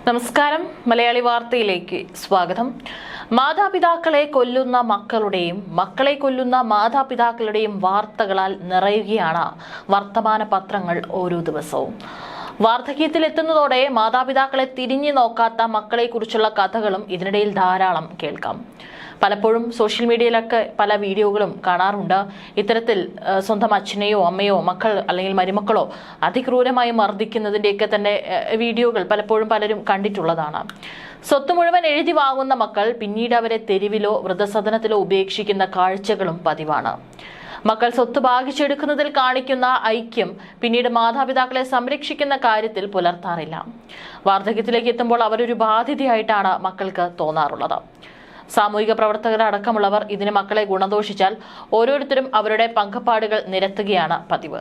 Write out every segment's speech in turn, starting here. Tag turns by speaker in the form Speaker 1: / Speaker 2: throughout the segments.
Speaker 1: നമസ്കാരം. മലയാളി വാർത്തയിലേക്ക് സ്വാഗതം. മാതാപിതാക്കളെ കൊല്ലുന്ന മക്കളുടെയും മക്കളെ കൊല്ലുന്ന മാതാപിതാക്കളുടെയും വാർത്തകളാൽ നിറയുകയാണ് വർത്തമാന പത്രങ്ങൾ ഓരോ ദിവസവും. വാർദ്ധക്യത്തിലെത്തുന്നതോടെ മാതാപിതാക്കളെ തിരിഞ്ഞു നോക്കാത്ത മക്കളെക്കുറിച്ചുള്ള കഥകളും ഇതിനിടയിൽ ധാരാളം കേൾക്കാം. പലപ്പോഴും സോഷ്യൽ മീഡിയയിലൊക്കെ പല വീഡിയോകളും കാണാറുണ്ട്. ഇത്തരത്തിൽ സ്വന്തം അച്ഛനെയോ അമ്മയോ മക്കൾ അല്ലെങ്കിൽ മരുമക്കളോ അതിക്രൂരമായി മർദ്ദിക്കുന്നതിൻ്റെയൊക്കെ തന്നെ വീഡിയോകൾ പലപ്പോഴും പലരും കണ്ടിട്ടുള്ളതാണ്. സ്വത്ത് മുഴുവൻ എഴുതി വാങ്ങുന്ന മക്കൾ പിന്നീട് അവരെ തെരുവിലോ വൃദ്ധസദനത്തിലോ ഉപേക്ഷിക്കുന്ന കാഴ്ചകളും പതിവാണ്. മക്കൾ സ്വത്ത് ഭാഗിച്ചെടുക്കുന്നതിൽ കാണിക്കുന്ന ഐക്യം പിന്നീട് മാതാപിതാക്കളെ സംരക്ഷിക്കുന്ന കാര്യത്തിൽ പുലർത്താറില്ല. വാർദ്ധക്യത്തിലേക്ക് എത്തുമ്പോൾ അവരൊരു ബാധ്യതയായിട്ടാണ് മക്കൾക്ക് തോന്നാറുള്ളത്. സാമൂഹിക പ്രവർത്തകരടക്കമുള്ളവർ ഇതിന് മക്കളെ ഗുണദോഷിച്ചാൽ ഓരോരുത്തരും അവരുടെ പങ്കപ്പാടുകൾ നിരത്തുകയാണ് പതിവ്.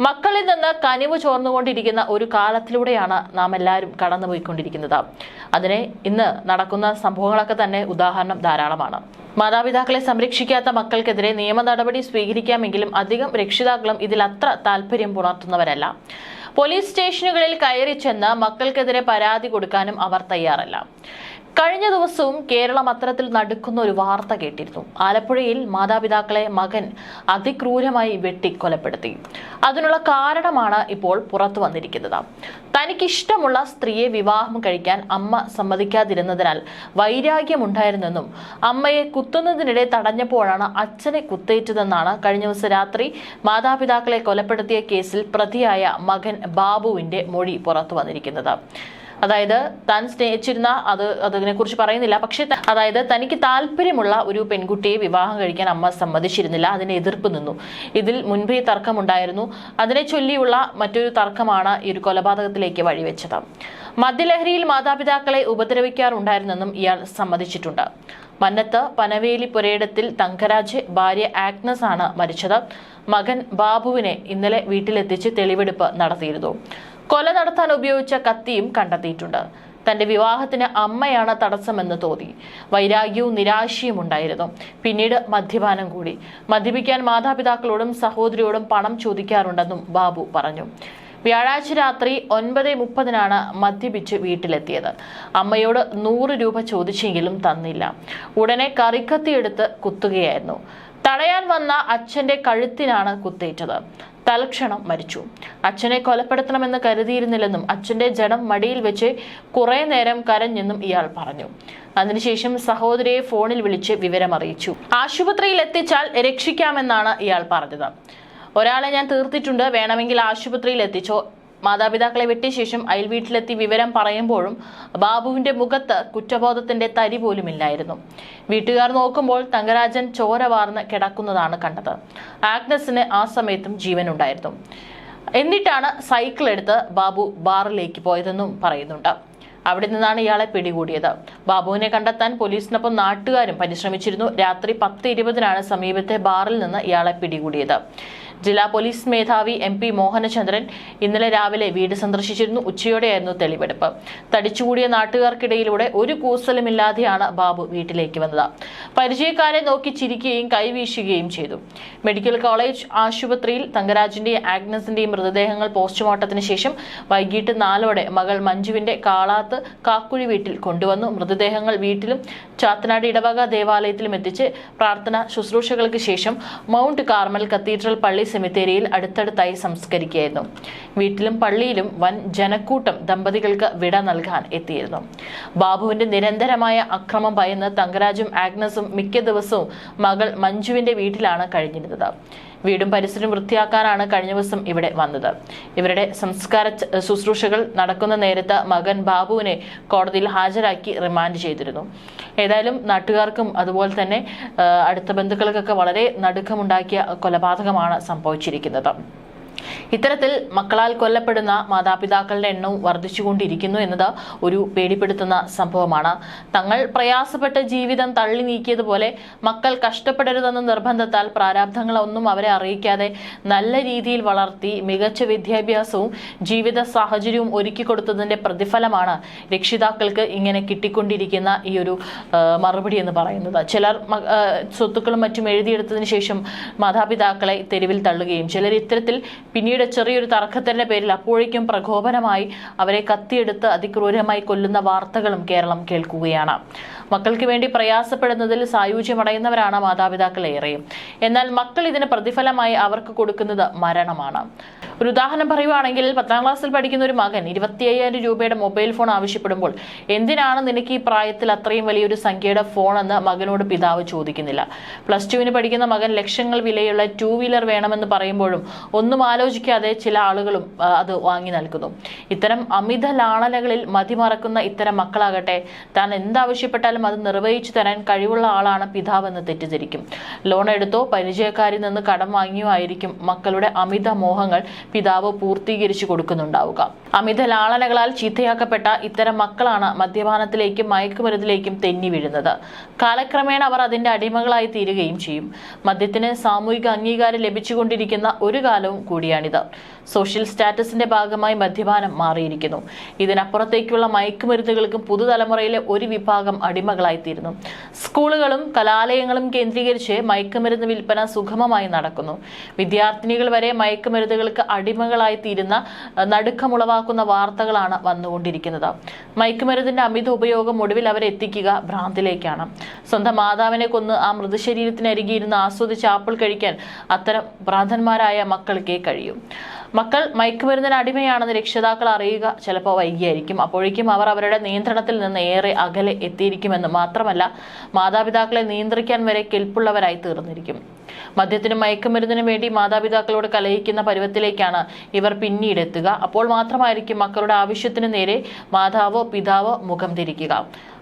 Speaker 1: മക്കളിൽ നിന്ന് കനിവ് ചോർന്നുകൊണ്ടിരിക്കുന്ന ഒരു കാലത്തിലൂടെയാണ് നാം എല്ലാവരും കടന്നുപോയിക്കൊണ്ടിരിക്കുന്നത്. അതിനെ ഇന്ന് നടക്കുന്ന സംഭവങ്ങളൊക്കെ തന്നെ ഉദാഹരണം ധാരാളമാണ്. മാതാപിതാക്കളെ സംരക്ഷിക്കാത്ത മക്കൾക്കെതിരെ നിയമ നടപടി സ്വീകരിക്കാമെങ്കിലും അധികം രക്ഷിതാക്കളും ഇതിൽ അത്ര താല്പര്യം പുലർത്തുന്നവരല്ല. പോലീസ് സ്റ്റേഷനുകളിൽ കയറി ചെന്ന് മക്കൾക്കെതിരെ പരാതി കൊടുക്കാനും അവർ തയ്യാറല്ല. കഴിഞ്ഞ ദിവസവും കേരളം അത്തരത്തിൽ നടുക്കുന്ന ഒരു വാർത്ത കേട്ടിരുന്നു. ആലപ്പുഴയിൽ മാതാപിതാക്കളെ മകൻ അതിക്രൂരമായി വെട്ടിക്കൊലപ്പെടുത്തി. അതിനുള്ള കാരണമാണ് ഇപ്പോൾ പുറത്തു വന്നിരിക്കുന്നത്. തനിക്കിഷ്ടമുള്ള സ്ത്രീയെ വിവാഹം കഴിക്കാൻ അമ്മ സമ്മതിക്കാതിരുന്നതിനാൽ വൈരാഗ്യമുണ്ടായിരുന്നെന്നും അമ്മയെ കുത്തുന്നതിനിടെ തടഞ്ഞപ്പോഴാണ് അച്ഛനെ കുത്തേറ്റതെന്നാണ് കഴിഞ്ഞ ദിവസം രാത്രി മാതാപിതാക്കളെ കൊലപ്പെടുത്തിയ കേസിൽ പ്രതിയായ മകൻ ബാബുവിന്റെ മൊഴി പുറത്തു വന്നിരിക്കുന്നത്. അതായത് താൻ സ്നേഹിച്ചിരുന്ന അതിനെ കുറിച്ച് പറയുന്നില്ല, പക്ഷെ അതായത് തനിക്ക് താല്പര്യമുള്ള ഒരു പെൺകുട്ടിയെ വിവാഹം കഴിക്കാൻ അമ്മ സമ്മതിച്ചിരുന്നില്ല. അതിന് എതിർപ്പ് നിന്നു. ഇതിൽ മുൻപേ തർക്കമുണ്ടായിരുന്നു. അതിനെ ചൊല്ലിയുള്ള മറ്റൊരു തർക്കമാണ് ഈ ഒരു കൊലപാതകത്തിലേക്ക് വഴിവെച്ചത്. മദ്യലഹരിയിൽ മാതാപിതാക്കളെ ഉപദ്രവിക്കാറുണ്ടായിരുന്നെന്നും ഇയാൾ സമ്മതിച്ചിട്ടുണ്ട്. മന്നത്ത് പനവേലി പുരയിടത്തിൽ തങ്കരാജ് ഭാര്യ ആഗ്നസ് ആണ് മരിച്ചത്. മകൻ ബാബുവിനെ ഇന്നലെ വീട്ടിലെത്തിച്ച് തെളിവെടുപ്പ് നടത്തിയിരുന്നു. കൊല നടത്താൻ ഉപയോഗിച്ച കത്തിയും കണ്ടെത്തിയിട്ടുണ്ട്. തന്റെ വിവാഹത്തിന് അമ്മയാണ് തടസ്സമെന്ന് തോന്നി. വൈരാഗ്യവും നിരാശയും ഉണ്ടായിരുന്നു. പിന്നീട് മദ്യപാനം കൂടി. മദ്യപിക്കാൻ മാതാപിതാക്കളോടും സഹോദരിയോടും പണം ചോദിക്കാറുണ്ടെന്നും ബാബു പറഞ്ഞു. വ്യാഴാഴ്ച രാത്രി 9:30 മദ്യപിച്ച് വീട്ടിലെത്തിയത്. അമ്മയോട് 100 രൂപ ചോദിച്ചെങ്കിലും തന്നില്ല. ഉടനെ കറിക്കത്തിയെടുത്ത് കുത്തുകയായിരുന്നു. തടയാൻ വന്ന അച്ഛന്റെ കഴുത്തിനാണ് കുത്തേറ്റത്. തൽക്ഷണം മരിച്ചു. അച്ഛനെ കൊലപ്പെടുത്തണമെന്ന് കരുതിയിരുന്നില്ലെന്നും അച്ഛന്റെ ജഡം മടിയിൽ വെച്ച് കുറെ നേരം കരഞ്ഞെന്നും ഇയാൾ പറഞ്ഞു. അതിനുശേഷം സഹോദരിയെ ഫോണിൽ വിളിച്ച് വിവരമറിയിച്ചു. ആശുപത്രിയിൽ എത്തിച്ചാൽ രക്ഷിക്കാമെന്നാണ് ഇയാൾ പറഞ്ഞത്. ഒരാളെ ഞാൻ തീർത്തിട്ടുണ്ട്, വേണമെങ്കിൽ ആശുപത്രിയിൽ എത്തിച്ചോ. മാതാപിതാക്കളെ വെട്ടിയ ശേഷം അയൽ വീട്ടിലെത്തി വിവരം പറയുമ്പോഴും ബാബുവിന്റെ മുഖത്ത് കുറ്റബോധത്തിന്റെ തരി പോലുമില്ലായിരുന്നു. വീട്ടുകാർ നോക്കുമ്പോൾ തങ്കരാജൻ ചോര വാർന്ന് കിടക്കുന്നതാണ് കണ്ടത്. ആഗ്നസിന് ആ സമയത്തും ജീവനുണ്ടായിരുന്നു. എന്നിട്ടാണ് സൈക്കിൾ എടുത്ത് ബാബു ബാറിലേക്ക് പോയതെന്നും പറയുന്നുണ്ട്. അവിടെ നിന്നാണ് ഇയാളെ പിടികൂടിയത്. ബാബുവിനെ കണ്ടെത്താൻ പോലീസിനൊപ്പം നാട്ടുകാരും പരിശ്രമിച്ചിരുന്നു. രാത്രി 10:20 സമീപത്തെ ബാറിൽ നിന്ന് ഇയാളെ പിടികൂടിയത്. ജില്ലാ പോലീസ് മേധാവി MP മോഹനചന്ദ്രൻ ഇന്നലെ രാവിലെ വീട് സന്ദർശിച്ചിരുന്നു. ഉച്ചയോടെയായിരുന്നു തെളിവെടുപ്പ്. തടിച്ചുകൂടിയ നാട്ടുകാർക്കിടയിലൂടെ ഒരു കൂസലുമില്ലാതെയാണ് ബാബു വീട്ടിലേക്ക് വന്നത്. പരിചയക്കാരെ നോക്കി ചിരിക്കുകയും കൈവീശുകയും ചെയ്തു. മെഡിക്കൽ കോളേജ് ആശുപത്രിയിൽ തങ്കരാജിന്റെയും ആഗ്നസിന്റെയും മൃതദേഹങ്ങൾ പോസ്റ്റ്മോർട്ടത്തിന് ശേഷം വൈകിട്ട് 4:00 മകൾ മഞ്ജുവിന്റെ കാളാത്ത് കാക്കുഴി വീട്ടിൽ കൊണ്ടുവന്നു. മൃതദേഹങ്ങൾ വീട്ടിലും ചാത്തനാട് ഇടവക ദേവാലയത്തിലും എത്തിച്ച് പ്രാർത്ഥന ശുശ്രൂഷകൾക്ക് ശേഷം മൗണ്ട് കാർമൽ കത്തീഡ്രൽ പള്ളി സെമിത്തേരിയിൽ അടുത്തടുത്തായി സംസ്കരിക്കുകയായിരുന്നു. വീട്ടിലും പള്ളിയിലും വൻ ജനക്കൂട്ടം ദമ്പതികൾക്ക് വിട നൽകാൻ എത്തിയിരുന്നു. ബാബുവിന്റെ നിരന്തരമായ അക്രമം ഭയന്ന് തങ്കരാജും ആഗ്നസും മിക്ക ദിവസവും മകൾ മഞ്ജുവിന്റെ വീട്ടിലാണ് കഴിഞ്ഞിരുന്നത്. വീടും പരിസരവും വൃത്തിയാക്കാനാണ് കഴിഞ്ഞ ദിവസം ഇവിടെ വന്നത്. ഇവരുടെ സംസ്കാര ശുശ്രൂഷകൾ നടക്കുന്ന നേരത്ത് മകൻ ബാബുവിനെ കോടതിയിൽ ഹാജരാക്കി റിമാൻഡ് ചെയ്തിരുന്നു. ഏതായാലും നാട്ടുകാർക്കും അതുപോലെ തന്നെ അടുത്ത ബന്ധുക്കൾക്കൊക്കെ വളരെ നടുക്കമുണ്ടാക്കിയ കൊലപാതകമാണ് സംഭവിച്ചിരിക്കുന്നത്. ഇത്തരത്തിൽ മക്കളാൽ കൊല്ലപ്പെടുന്ന മാതാപിതാക്കളുടെ എണ്ണവും വർദ്ധിച്ചുകൊണ്ടിരിക്കുന്നു എന്നത് ഒരു പേടിപ്പെടുത്തുന്ന സംഭവമാണ്. തങ്ങൾ പ്രയാസപ്പെട്ട ജീവിതം തള്ളി നീക്കിയതുപോലെ മക്കൾ കഷ്ടപ്പെടരുതെന്ന നിർബന്ധത്താൽ പ്രാരാബ്ധങ്ങളൊന്നും അവരെ അറിയിക്കാതെ നല്ല രീതിയിൽ വളർത്തി മികച്ച വിദ്യാഭ്യാസവും ജീവിത സാഹചര്യവും ഒരുക്കി കൊടുത്തതിന്റെ പ്രതിഫലമാണ് രക്ഷിതാക്കൾക്ക് ഇങ്ങനെ കിട്ടിക്കൊണ്ടിരിക്കുന്ന ഈ ഒരു മറുപടി എന്ന് പറയുന്നത്. ചിലർ സ്വത്തുക്കളും മറ്റും എഴുതിയെടുത്തതിന് ശേഷം മാതാപിതാക്കളെ തെരുവിൽ തള്ളുകയും ചിലർ ഇത്തരത്തിൽ പിന്നീട് ചെറിയൊരു തർക്കത്തിന്റെ പേരിൽ അപ്പോഴേക്കും പ്രകോപനമായി അവരെ കത്തിയെടുത്ത് അതിക്രൂരമായി കൊല്ലുന്ന വാർത്തകളും കേരളം കേൾക്കുകയാണ്. മക്കൾക്ക് വേണ്ടി പ്രയാസപ്പെടുന്നതിൽ സായുജ്യമടയുന്നവരാണ് മാതാപിതാക്കൾ ഏറെയും. എന്നാൽ മക്കൾ ഇതിന് പ്രതിഫലമായി അവർക്ക് കൊടുക്കുന്നത് മരണമാണ്. ഒരു ഉദാഹരണം പറയുവാണെങ്കിൽ 10ാം ക്ലാസ്സിൽ പഠിക്കുന്ന ഒരു മകൻ 25,000 രൂപയുടെ മൊബൈൽ ഫോൺ ആവശ്യപ്പെടുമ്പോൾ എന്തിനാണ് നിനക്ക് ഈ പ്രായത്തിൽ അത്രയും വലിയൊരു സംഖ്യയുടെ ഫോൺ എന്ന് മകനോട് പിതാവ് ചോദിക്കുന്നില്ല. +2 പഠിക്കുന്ന മകൻ ലക്ഷങ്ങൾ വിലയുള്ള 2 വീലർ വേണമെന്ന് പറയുമ്പോഴും ഒന്നും ആലോചിക്കാതെ ചില ആളുകളും അത് വാങ്ങി നൽകുന്നു. ഇത്തരം അമിത ലാളനകളിൽ മതിമറക്കുന്ന ഇത്തരം മക്കളാകട്ടെ താൻ എന്താവശ്യപ്പെട്ടാലും അത് നിർവഹിച്ചു തരാൻ കഴിവുള്ള ആളാണ് പിതാവെന്ന് തെറ്റിദ്ധരിക്കും. ലോൺ എടുത്തോ പരിചയക്കാരിൽ നിന്ന് കടം വാങ്ങിയോ ആയിരിക്കും മക്കളുടെ അമിത മോഹങ്ങൾ പിതാവ് പൂർത്തീകരിച്ചു കൊടുക്കുന്നുണ്ടാവുക. അമിത ലാളനകളാൽ ചീത്തയാക്കപ്പെട്ട ഇത്തരം മക്കളാണ് മദ്യപാനത്തിലേക്കും മയക്കുമരുന്നിലേക്കും തെന്നി വീഴുന്നത്. കാലക്രമേണ അവർ അതിന്റെ അടിമകളായി തീരുകയും ചെയ്യും. മദ്യത്തിന് സാമൂഹിക അംഗീകാരം ലഭിച്ചുകൊണ്ടിരിക്കുന്ന ഒരു കാലവും കൂടിയാണിത്. സോഷ്യൽ സ്റ്റാറ്റസിന്റെ ഭാഗമായി മദ്യപാനം മാറിയിരിക്കുന്നു. ഇതിനപ്പുറത്തേക്കുള്ള മയക്കുമരുന്നുകൾക്കും പുതുതലമുറയിലെ ഒരു വിഭാഗം അടിമകളായിത്തീരുന്നു. സ്കൂളുകളും കലാലയങ്ങളും കേന്ദ്രീകരിച്ച് മയക്കുമരുന്ന് വിൽപ്പന സുഗമമായി നടക്കുന്നു. വിദ്യാർത്ഥിനികൾ വരെ മയക്കുമരുന്നുകൾക്ക് അടിമകളായിത്തീരുന്ന നടുക്കമുളവാക്കുന്ന വാർത്തകളാണ് വന്നുകൊണ്ടിരിക്കുന്നത്. മയക്കുമരുന്നിന്റെ അമിത ഉപയോഗം ഒടുവിൽ അവരെ എത്തിക്കുക ഭ്രാന്തിലേക്കാണ്. സ്വന്തം മാതാവിനെ കൊന്ന് ആ മൃതശരീരത്തിനരികിയിരുന്ന് ആസ്വദിച്ച് ആപ്പിൾ കഴിക്കാൻ അത്തരം ഭ്രാന്തന്മാരായ മക്കൾക്കേ കഴിയും. മക്കൾ മയക്കുമരുന്നിന് അടിമയാണെന്ന് രക്ഷിതാക്കൾ അറിയുക ചിലപ്പോൾ വൈകിയായിരിക്കും. അപ്പോഴേക്കും അവർ അവരുടെ നിയന്ത്രണത്തിൽ നിന്ന് ഏറെ അകലെ എത്തിയിരിക്കുമെന്ന് മാത്രമല്ല മാതാപിതാക്കളെ നിയന്ത്രിക്കാൻ വരെ കെൽപ്പുള്ളവരായി തീർന്നിരിക്കും. മദ്യത്തിനും മയക്കുമരുന്നിനും വേണ്ടി മാതാപിതാക്കളോട് കലഹിക്കുന്ന പരുവത്തിലേക്കാണ് ഇവർ പിന്നീട് എത്തുക. അപ്പോൾ മാത്രമായിരിക്കും മക്കളുടെ ആവശ്യത്തിന് നേരെ മാതാവോ പിതാവോ മുഖം തിരിക്കുക.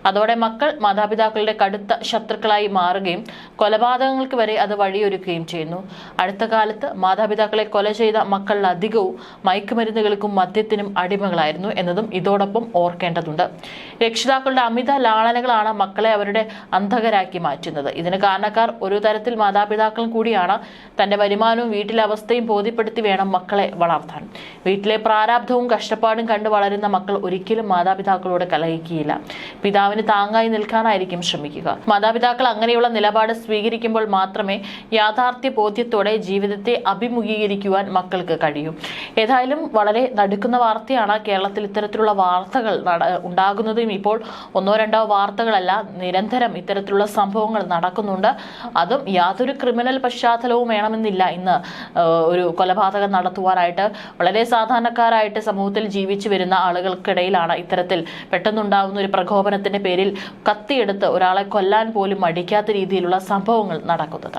Speaker 1: അതോടെ മക്കൾ മാതാപിതാക്കളുടെ കടുത്ത ശത്രുക്കളായി മാറുകയും കൊലപാതകങ്ങൾക്ക് വരെ അത് വഴിയൊരുക്കുകയും ചെയ്യുന്നു. അടുത്ത കാലത്ത് മാതാപിതാക്കളെ കൊല ചെയ്ത മക്കളിൽ അധികവും മയക്കുമരുന്നുകൾക്കും മദ്യത്തിനും അടിമകളായിരുന്നു എന്നതും ഇതോടൊപ്പം ഓർക്കേണ്ടതുണ്ട്. രക്ഷിതാക്കളുടെ അമിത ലാളനകളാണ് മക്കളെ അവരുടെ അന്ധകരാക്കി മാറ്റുന്നത്. ഇതിന് കാരണക്കാർ ഒരു തരത്തിൽ മാതാപിതാക്കളും കൂടിയാണ്. തന്റെ വരുമാനവും വീട്ടിലെ അവസ്ഥയും ബോധ്യപ്പെടുത്തി വേണം മക്കളെ വളർത്താൻ. വീട്ടിലെ പ്രാരാബ്ധവും കഷ്ടപ്പാടും കണ്ടു വളരുന്ന മക്കൾ ഒരിക്കലും മാതാപിതാക്കളോട് കലഹിക്കുകയില്ല. പിതാവിന് താങ്ങായി നിൽക്കാനായിരിക്കും ശ്രമിക്കുക. മാതാപിതാക്കൾ അങ്ങനെയുള്ള നിലപാട് സ്വീകരിക്കുമ്പോൾ മാത്രമേ യാഥാർത്ഥ്യ ബോധ്യത്തോടെ ജീവിതത്തെ അഭിമുഖീകരിക്കുവാൻ മക്കൾക്ക് കഴിയൂ. ഏതായാലും വളരെ നടുക്കുന്ന വാർത്തയാണ്. കേരളത്തിൽ ഇത്തരത്തിലുള്ള വാർത്തകൾ ഉണ്ടാകുന്നതും ഇപ്പോൾ ഒന്നോ രണ്ടോ വാർത്തകളല്ല, നിരന്തരം ഇത്തരത്തിലുള്ള സംഭവങ്ങൾ നടക്കുന്നുണ്ട്. അതും യാതൊരു ക്രിമിനൽ പശ്ചാത്തലവും വേണമെന്നില്ല ഇന്ന് ഒരു കൊലപാതകം നടത്തുവാനായിട്ട്. വളരെ സാധാരണക്കാരായിട്ട് സമൂഹത്തിൽ ജീവിച്ചു വരുന്ന ആളുകൾക്കിടയിലാണ് ഇത്തരത്തിൽ പെട്ടെന്നുണ്ടാകുന്ന ഒരു പ്രകോപനത്തിന്റെ പേരിൽ കത്തിയെടുത്ത് ഒരാളെ കൊല്ലാൻ പോലും മടിക്കാത്ത രീതിയിലുള്ള സംഭവങ്ങൾ നടക്കുന്നത്.